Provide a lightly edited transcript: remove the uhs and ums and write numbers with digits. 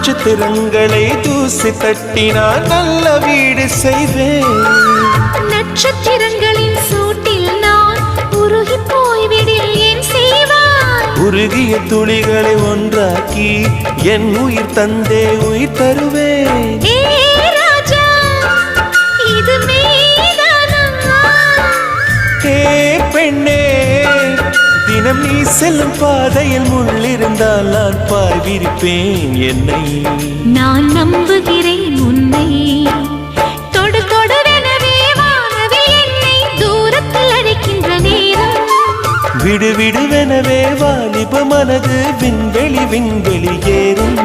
நட்சத்திரங்களை தூசி தட்டினால் நல்ல வீடு செய்வேன். நட்சத்திரங்களின் சூட்டில் நான் உருகி போய்விடில் ஏன் செய்வாய்? உருகிய துளிகளை ஒன்றாக்கி என் உயிர் தந்தே உயிர் தருவேன். பெண்ணே, தினம் நீ செல்லும் பாதையில் முள்ளிருந்தால் நான் பாய் விரிப்பேன். என்னை நான் நம்புகிறேன் உன்னை. தொடு தொடுவெனவே வானவில் என்னை தூரத்தில் அழைக்கின்ற நேரம். விடு விடுவெனவே வாலிப மனது விண்வெளி விண்வெளி ஏறும்.